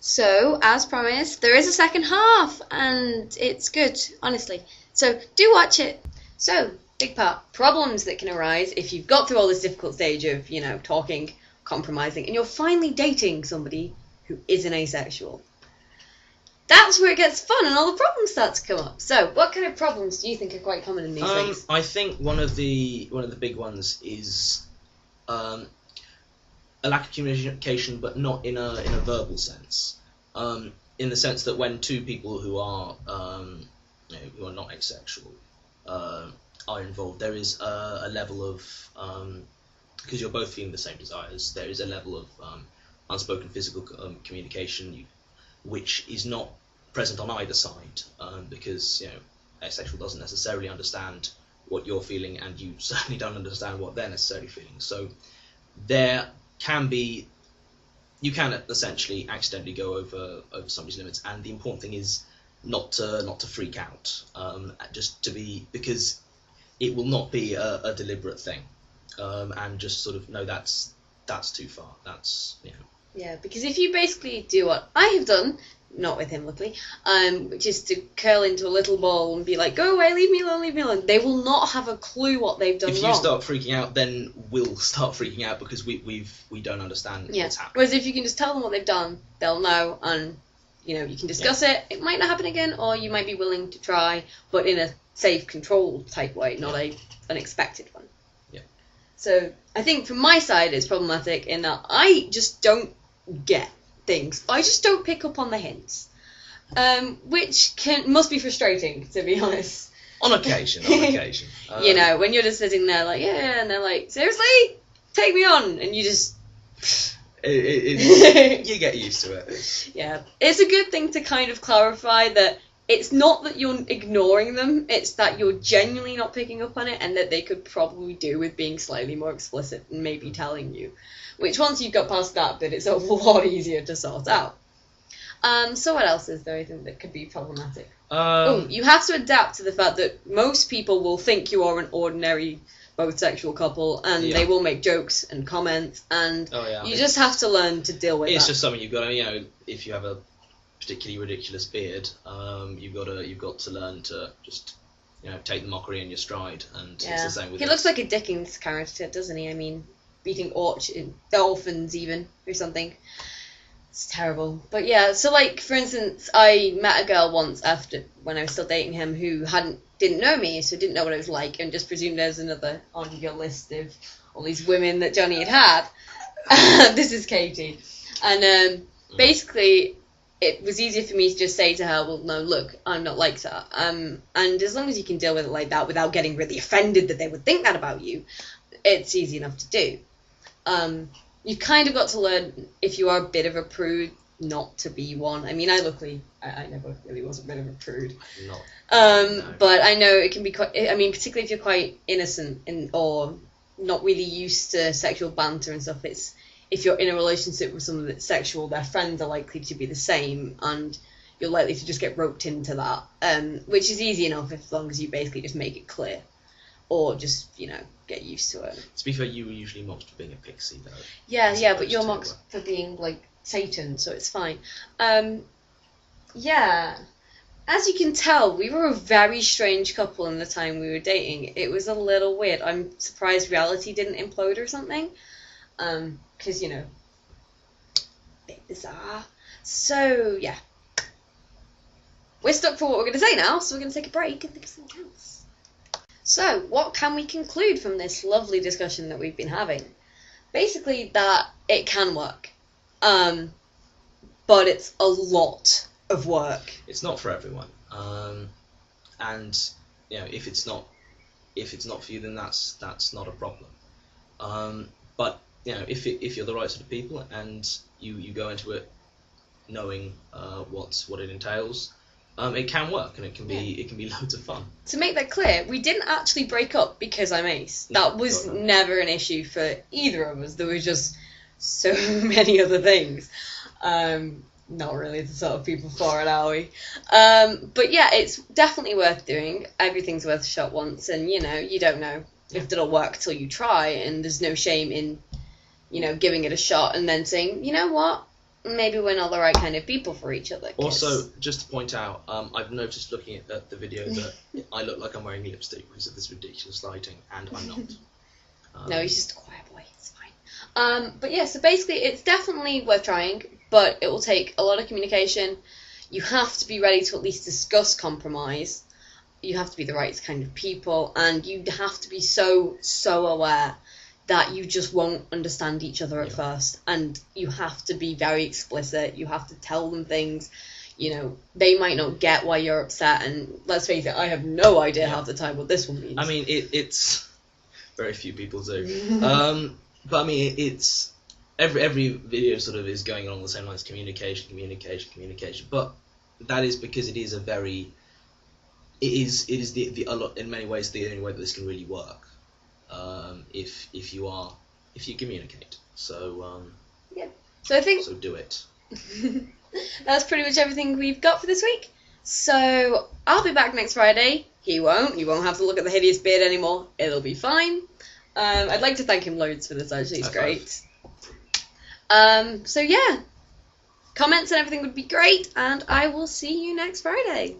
So, as promised, there is a second half, and it's good, honestly. So, do watch it. So, big part, problems that can arise if you've got through all this difficult stage of, talking, compromising, and you're finally dating somebody who isn't asexual. That's where it gets fun and all the problems start to come up. So, what kind of problems do you think are quite common in these things? I think one of the big ones is a lack of communication, but not in a verbal sense. In the sense that when two people who are not asexual are involved, there is a level of because you're both feeling the same desires. There is a level of unspoken physical communication, which is not present on either side, because asexual doesn't necessarily understand what you're feeling, and you certainly don't understand what they're necessarily feeling. So there can be, you can essentially accidentally go over somebody's limits, and the important thing is not to freak out, just to be, because it will not be a deliberate thing, and just sort of know that's too far. That's Yeah, because if you basically do what I have done, not with him, luckily, which is to curl into a little ball and be like, go away, leave me alone, they will not have a clue what they've done wrong. If you start freaking out, then we'll start freaking out because we don't understand what's happening. Whereas if you can just tell them what they've done, they'll know, and you can discuss it. It might not happen again, or you might be willing to try, but in a safe, controlled type way, not a unexpected one. Yeah. So I think from my side, it's problematic in that I just don't get things. I just don't pick up on the hints, which must be frustrating, to be honest. On occasion. When you're just sitting there like, yeah, and they're like, seriously, take me on, and you just you get used to it. Yeah, it's a good thing to kind of clarify that it's not that you're ignoring them, it's that you're genuinely not picking up on it, and that they could probably do with being slightly more explicit and maybe telling you. Which, once you've got past that bit, it's a lot easier to sort out. So what else is there, I think, that could be problematic? You have to adapt to the fact that most people will think you are an ordinary both sexual couple, and they will make jokes and comments, and you just have to learn to deal with it. It's just something you've got to, if you have a particularly ridiculous beard, you've got to learn to just take the mockery in your stride, and it's the same with he looks like a Dickens character, doesn't he? I mean, beating dolphins even or something. It's terrible. But yeah, so like for instance, I met a girl once when I was still dating him who didn't know me, so didn't know what I was like, and just presumed there was another on your list of all these women that Johnny had. This is Katie. And basically it was easier for me to just say to her, well, no, look, I'm not like that. And as long as you can deal with it like that without getting really offended that they would think that about you, it's easy enough to do. You've kind of got to learn, if you are a bit of a prude, not to be one. I mean, I never really was a bit of a prude. No. But I know it can be quite, I mean, particularly if you're quite innocent or not really used to sexual banter and stuff, if you're in a relationship with someone that's sexual, their friends are likely to be the same, and you're likely to just get roped into that, which is easy enough as long as you basically just make it clear. Or just, get used to it. To be fair, you were usually mocked for being a pixie, though. Yeah, but you're mocked for being, like, Satan, so it's fine. Yeah. As you can tell, we were a very strange couple in the time we were dating. It was a little weird. I'm surprised reality didn't implode or something. Because, bit bizarre. So, yeah. We're stuck for what we're going to say now, so we're going to take a break and think of something else. So, what can we conclude from this lovely discussion that we've been having? Basically, that it can work. But it's a lot of work. It's not for everyone. And, if it's not for you, then that's not a problem. But, if you're the right sort of people and you go into it knowing what it entails, it can work, and it can be loads of fun. To make that clear, we didn't actually break up because I'm ace. That was never an issue for either of us. There was just so many other things. Not really the sort of people for it, are we? But yeah, it's definitely worth doing. Everything's worth a shot once, and you don't know if it'll work till you try, and there's no shame in giving it a shot and then saying, you know what, maybe we're not the right kind of people for each other. 'Cause... Also, just to point out, I've noticed looking at the video that I look like I'm wearing lipstick because of this ridiculous lighting, and I'm not. No, he's just a quiet boy. It's fine. But yeah, so basically, it's definitely worth trying, but it will take a lot of communication. You have to be ready to at least discuss compromise. You have to be the right kind of people, and you have to be so aware that you just won't understand each other at first, and you have to be very explicit. You have to tell them things. You know, they might not get why you're upset, and let's face it, I have no idea half the time what this one means. I mean, it's very few people do. But I mean, it's every video sort of is going along the same lines: communication. But that is because it is a very, it is the a lot in many ways the only way that this can really work. If you communicate. So yeah. So I think so do it. That's pretty much everything we've got for this week. So I'll be back next Friday. He won't. You won't have to look at the hideous beard anymore. It'll be fine. I'd like to thank him loads for this, actually. It's great. So yeah. Comments and everything would be great, and I will see you next Friday.